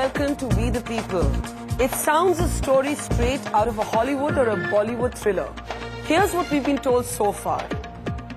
welcome to We the People. It sounds a story straight out of a Hollywood or a Bollywood thriller. Here's what we've been told so far.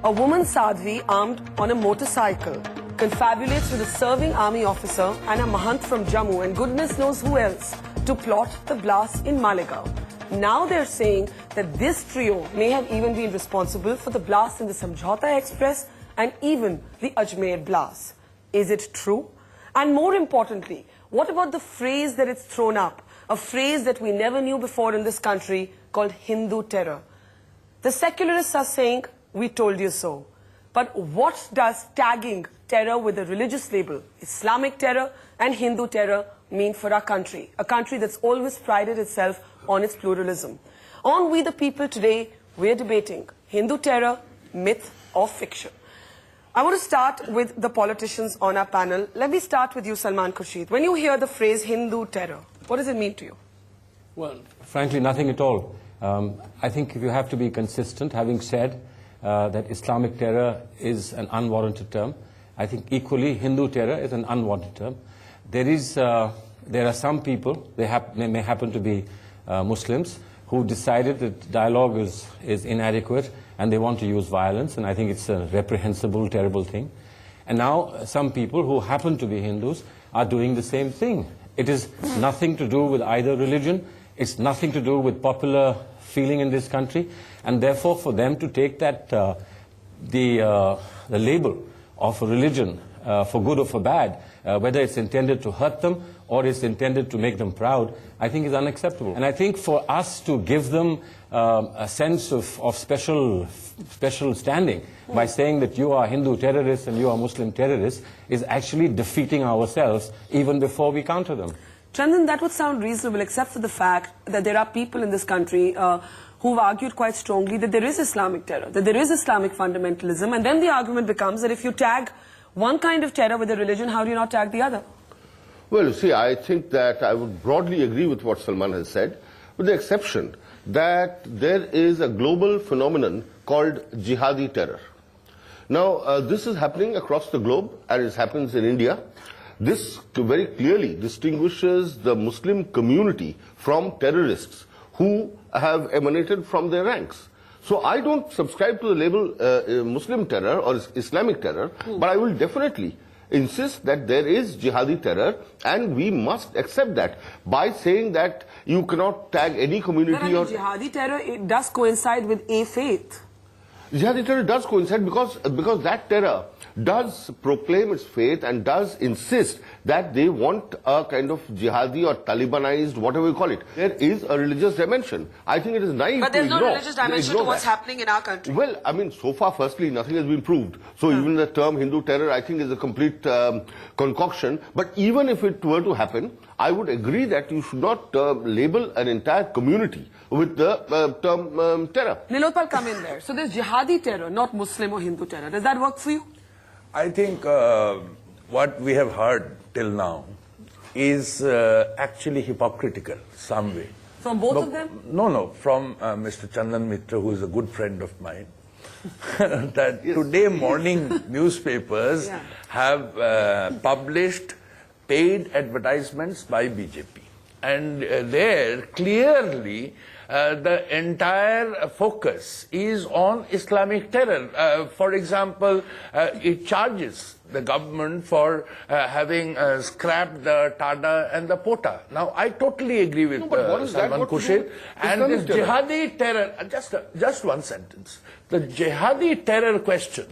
A woman Sadhvi, armed on a motorcycle, confabulates with a serving army officer and a Mahant from Jammu and goodness knows who else to plot the blast in Malegaon. Now they're saying that this trio may have even been responsible for the blast in the Samjhauta Express and even the Ajmer blast. Is it true? And more importantly, what about the phrase that it's thrown up? A phrase that we never knew before in this country called Hindu terror. The secularists are saying, we told you so. But what does tagging terror with a religious label, Islamic terror and Hindu terror, mean for our country? A country that's always prided itself on its pluralism. On We the People today, we're debating Hindu terror, myth or fiction. I want to start with the politicians on our panel. Let me start with you, Salman Khurshid. When you hear the phrase Hindu terror, what does it mean to you? Well, frankly, nothing at all. I think if you have to be consistent, having said that Islamic terror is an unwarranted term, I think equally Hindu terror is an unwanted term. There are some people, they may happen to be Muslims, who decided that dialogue is inadequate and they want to use violence, and I think it's a reprehensible, terrible thing. And now some people who happen to be Hindus are doing the same thing. It is nothing to do with either religion, it's nothing to do with popular feeling in this country, and therefore for them to take that, the label of a religion, for good or for bad, whether it's intended to hurt them or it's intended to make them proud, I think is unacceptable. And I think for us to give them a sense of special standing by saying that you are Hindu terrorists and you are Muslim terrorists is actually defeating ourselves even before we counter them. Chandan, that would sound reasonable except for the fact that there are people in this country who've argued quite strongly that there is Islamic terror, that there is Islamic fundamentalism, and then the argument becomes that if you tag one kind of terror with a religion, how do you not tag the other? Well, you see, I think that I would broadly agree with what Salman has said, with the exception that there is a global phenomenon called jihadi terror. Now, this is happening across the globe, and it happens in India. This very clearly distinguishes the Muslim community from terrorists who have emanated from their ranks. So I don't subscribe to the label Muslim terror or Islamic terror, but I will definitely insist that there is jihadi terror, and we must accept that by saying that you cannot tag any community. But I mean, jihadi terror, it does coincide with a faith. Jihadi terror does coincide because that terror does proclaim its faith and does insist that they want a kind of jihadi or Talibanized, whatever you call it. There is a religious dimension. I think it is naive to But there's no ignore, religious dimension to what's happening in our country. Well, I mean, so far, firstly, nothing has been proved. So even the term Hindu terror, I think, is a complete concoction. But even if it were to happen, I would agree that you should not label an entire community with the term terror. Nilotpal, come in there. So there's jihadi terror, not Muslim or Hindu terror. Does that work for you? I think what we have heard till now is actually hypocritical some way. From both of them? No, from Mr. Chandan Mitra, who is a good friend of mine. That today morning newspapers have published paid advertisements by BJP. And there clearly the entire focus is on Islamic terror. For example, it charges the government for having scrapped the Tada and the Pota. Now, I totally agree with Salman Khurshid. And this jihadi terror, just one sentence. The jihadi terror question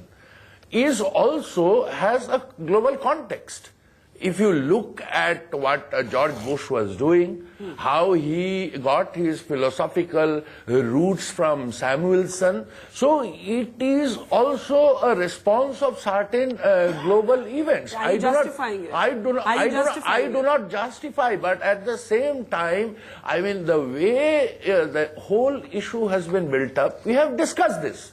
is also has a global context. If you look at what George Bush was doing, how he got his philosophical roots from Samuelson, so it is also a response of certain global events. Are you justifying it? I do not justify, but at the same time, I mean, the way the whole issue has been built up, we have discussed this.